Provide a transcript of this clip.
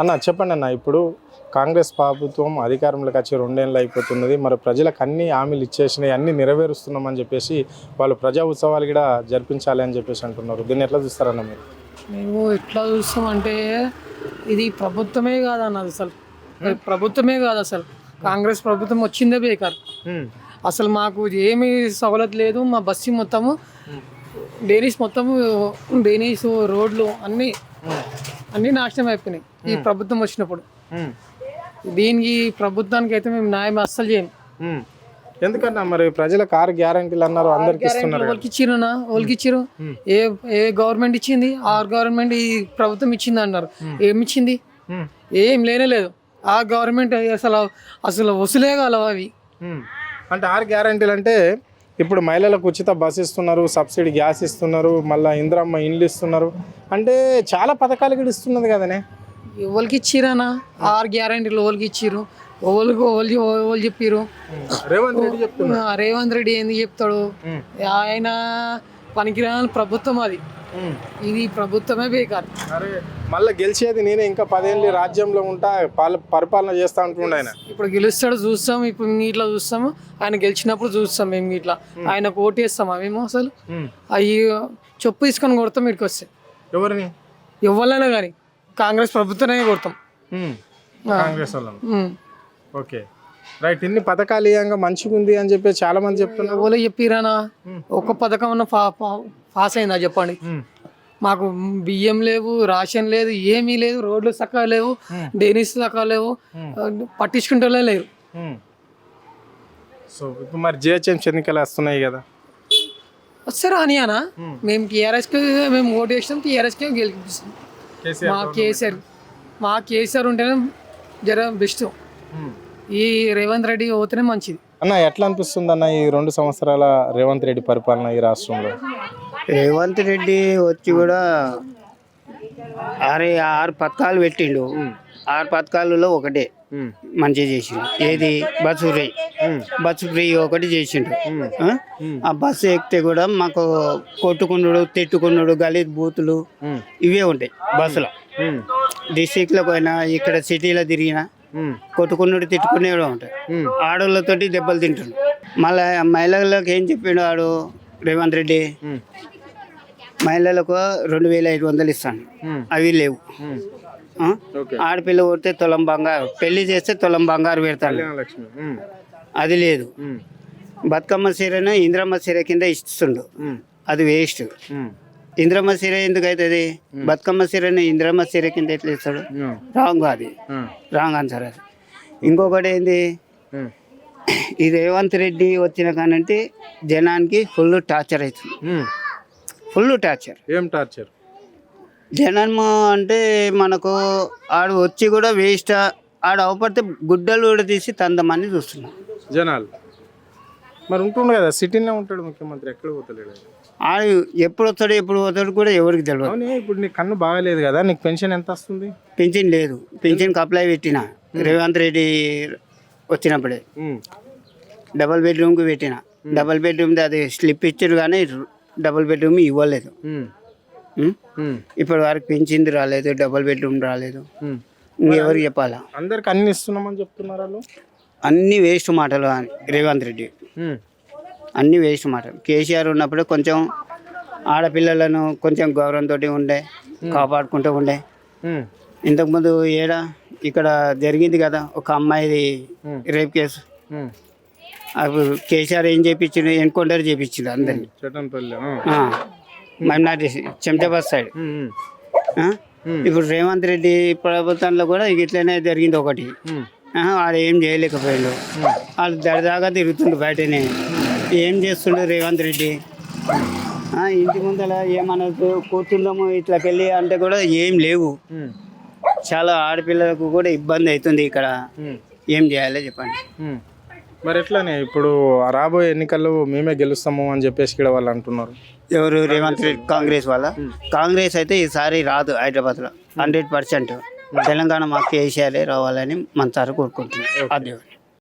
అన్న చెప్పండి అన్న, ఇప్పుడు కాంగ్రెస్ ప్రభుత్వం అధికారంలోకి వచ్చి 2 ఏళ్ళు అయిపోతున్నది. మరి ప్రజలకు అన్ని హామీలు ఇచ్చేసినాయి, అన్ని నెరవేరుస్తున్నామని చెప్పేసి వాళ్ళు ప్రజా ఉత్సవాలు కూడా జరిపించాలి అని చెప్పేసి అంటున్నారు. దీన్ని ఎట్లా చూస్తారన్న మీరు? మేము ఎట్లా చూస్తామంటే ఇది ప్రభుత్వమే కాదన్నది అసలు, ప్రభుత్వమే కాదు అసలు. కాంగ్రెస్ ప్రభుత్వం వచ్చిందే బేకార్. అసలు మాకు ఏమీ సవలత్ లేదు. మా బస్సు మొత్తము డ్రైనేజ్ రోడ్లు అన్నీ నాశనం అయిపోయినాయి ఈ ప్రభుత్వం వచ్చినప్పుడు. దీనికి ప్రభుత్వానికి అయితే మేము న్యాయం అస్సలు చేయం. ఎందుకన్నా మరి ప్రజలకు 6 గ్యారంటీలు అన్నారు, అందరికి ఇస్తున్నారు. వాళ్ళకి ఇచ్చిరు. ఏ గవర్నమెంట్ ఇచ్చింది? గవర్నమెంట్ ఈ ప్రభుత్వం ఇచ్చింది అన్నారు. ఏమి ఇచ్చింది? ఏం లేదు. ఆ గవర్నమెంట్ అసలు వసూలే కాలవు అవి. అంటే 6 గ్యారంటీలు అంటే ఇప్పుడు మహిళలకు ఉచిత బస్ ఇస్తున్నారు, సబ్సిడీ గ్యాస్ ఇస్తున్నారు, మళ్ళీ ఇందిరమ్మ ఇండ్లు ఇస్తున్నారు, అంటే చాలా పథకాలు కూడా ఇస్తున్నది కదనే. ఎవరికి ఇచ్చిరనా 6 గ్యారంటీలు? ఎవరికి ఇచ్చిరు? వాళ్ళు చెప్పారు. రేవంత్ రెడ్డి ఏంది చెప్తాడు? ఆయన పనికిరాని ప్రభుత్వం అది. ఇది ప్రభుత్వమే బేకార్. అరే మళ్ళీ గెలిచేది నేనే, ఇంకా 10 ఏళ్ళు రాజ్యంలో ఉంటా, పరిపాలన చేస్తా అంటుండే ఆయన. ఇప్పుడు గెలుస్తాడు చూస్తాం, ఇప్పుడు ఇట్లా చూస్తాము. ఆయన గెలిచినప్పుడు చూస్తాం మేము ఇట్లా. ఆయనకు ఓటేస్తామా మేము? అసలు అవి చెప్పు తీసుకొని కొడతాం. ఇక్కడికి వస్తే ఎవరిని? ఎవరైనా కానీ కాంగ్రెస్ ప్రభుత్వమే కొడతాం. కాంగ్రెస్ వాళ్ళని. Okay right. ఇన్ని పథకాలు ఇవ్వంగా మంచిగా ఉంది అని చెప్పి చాలా మంది చెప్తున్నారు. ఎవరో చెప్పిరానా? ఒక్క పథకం అన్న పాస్ అయిందా చెప్పండి? మాకు బియ్యం లేవు, రేషన్ లేదు, ఏమీ లేదు, రోడ్లు చక్కగా లేవు, డ్రైనేజ్ చక్కగా లేవు, పట్టించుకుంటే లేరు. సో ఇప్పుడు మరి జిహెచ్ఎంసీ ఎన్నికలు వస్తున్నాయి కదా, వస్తారు అని అనా? మేము టీఆర్ఎస్కి మేము ఓటు వేసినాం, టీఆర్ఎస్కి గెలిపిస్తాం. మా కేసీఆర్ ఉంటేనే జర బెస్ట్. ఈ రేవంత్ రెడ్డి పోతేనే మంచిది. అన్న ఎట్లా అనిపిస్తుంది అన్న ఈ 2 సంవత్సరాల రేవంత్ రెడ్డి పరిపాలన ఈ రాష్ట్రంలో? రేవంత్ రెడ్డి వచ్చి కూడా 6 పథకాలు పెట్టిండు. 6 పథకాలలో ఒకటే మంచిగా చేసిండు. ఏది? బస్సు ఫ్రీ ఒకటి చేసిండు. ఆ బస్సు ఎక్కితే కూడా మాకు కొట్టుకున్నాడు, తిట్టుకున్నాడు, గలీజ్ బూతులు ఇవే ఉంటాయి బస్సులో. డిస్ట్రిక్ట్లో పోయినా, ఇక్కడ సిటీలో తిరిగినా కొట్టుకున్నాడు, తిట్టుకునేవాడు ఉంటాయి. ఆడోళ్ళతోటి దెబ్బలు తింటుండు. మళ్ళీ మహిళలకు ఏం చెప్పిండు వాడు రేవంత్ రెడ్డి? మహిళలకు 2500 ఇస్తాను, అవి లేవు. ఆడపిల్ల కొడితే తులం బంగారు, పెళ్లి చేస్తే తులం బంగారు పెడతాను, అది లేదు. బతుకమ్మ చీరను ఇంద్రమ్మ చీర కింద ఇస్తుండు, అది వేస్ట్. ఇంద్రమ్మ చీర ఎందుకు అవుతుంది? బతుకమ్మ చీరను ఇంద్రమ్మ చీర కింద ఎట్లా ఇస్తాడు? రాంగ్, అది రాంగ్ ఆన్సర్. అది ఇంకొకటి ఏంది, ఈ రేవంత్ రెడ్డి వచ్చిన కానంటే జనానికి ఫుల్ టార్చర్ అవుతుంది. Full torture. ఏం టార్చర్? జనం అంటే మనకు ఆడు వచ్చి కూడా వేస్ట్. ఆడు అవపడితే గుడ్డలు కూడా తీసి తందమని చూస్తున్నాం జనాలు. మరి ఉంటుండే కదా, సిటీలో ఉంటాడు ముఖ్యమంత్రి, ఎక్కడ పోతలేడు. ఆడు ఎప్పుడు వస్తాడు ఎప్పుడు పోతాడు కూడా ఎవరికి తెలియదు. ఇప్పుడు నీ కన్ను బాగాలేదు కదా, నీకు పెన్షన్ ఎంత వస్తుంది? పెన్షన్ లేదు. పెన్షన్కి అప్లై పెట్టిన రేవంత్ రెడ్డి వచ్చినప్పుడే. డబల్ బెడ్రూమ్కి పెట్టిన. డబల్ బెడ్రూమ్ది అది స్లిప్ ఇచ్చారు కానీ డబల్ బెడ్రూమ్ ఇవ్వలేదు. ఇప్పటి వరకు పెంచింది రాలేదు, డబల్ బెడ్రూమ్ రాలేదు. ఇంకెవరికి చెప్పాలా? అందరికి అన్ని ఇస్తున్నామని చెప్తున్నారు వాళ్ళు. అన్ని వేస్ట్ మాటలు రేవంత్ రెడ్డి, అన్ని వేస్ట్ మాటలు. కేసీఆర్ ఉన్నప్పుడు కొంచెం ఆడపిల్లలను కొంచెం గౌరవంతో ఉండే, కాపాడుకుంటూ ఉండే. ఇంతకుముందు ఇక్కడ జరిగింది కదా ఒక అమ్మాయిది రేప్ కేసు, అప్పుడు కేసీఆర్ ఏం చేయించిండు? ఎన్కౌంటర్ చేయించిండు అందరినీ. మైనార్టీ చెంచాబాద్ సైడ్. ఇప్పుడు రేవంత్ రెడ్డి ప్రభుత్వంలో కూడా ఇట్లనే జరిగింది ఒకటి. వాడు ఏం చేయలేకపోయాడు. వాళ్ళు దరిదాగా తిరుగుతుండు బయటనే. ఏం చేస్తుండే రేవంత్ రెడ్డి? ఇంటి ముందర ఏమనదు కూర్చుందాము ఇట్లకి వెళ్ళి అంటే కూడా ఏం లేవు. చాలా ఆడపిల్లలకు కూడా ఇబ్బంది అవుతుంది ఇక్కడ. ఏం చేయాలో చెప్పండి. మరి ఎట్లానే ఇప్పుడు రాబోయే ఎన్నికల్లో మేమే గెలుస్తాము అని చెప్పేసి ఇక్కడ వాళ్ళు అంటున్నారు. ఎవరు? రేవంత్ రెడ్డి. కాంగ్రెస్ వాళ్ళ. కాంగ్రెస్ అయితే ఈసారి రాదు హైదరాబాద్లో 100%. తెలంగాణ మాకు కేసీఆర్ రావాలని మన సార్ కోరుకుంటున్నాం. అదే.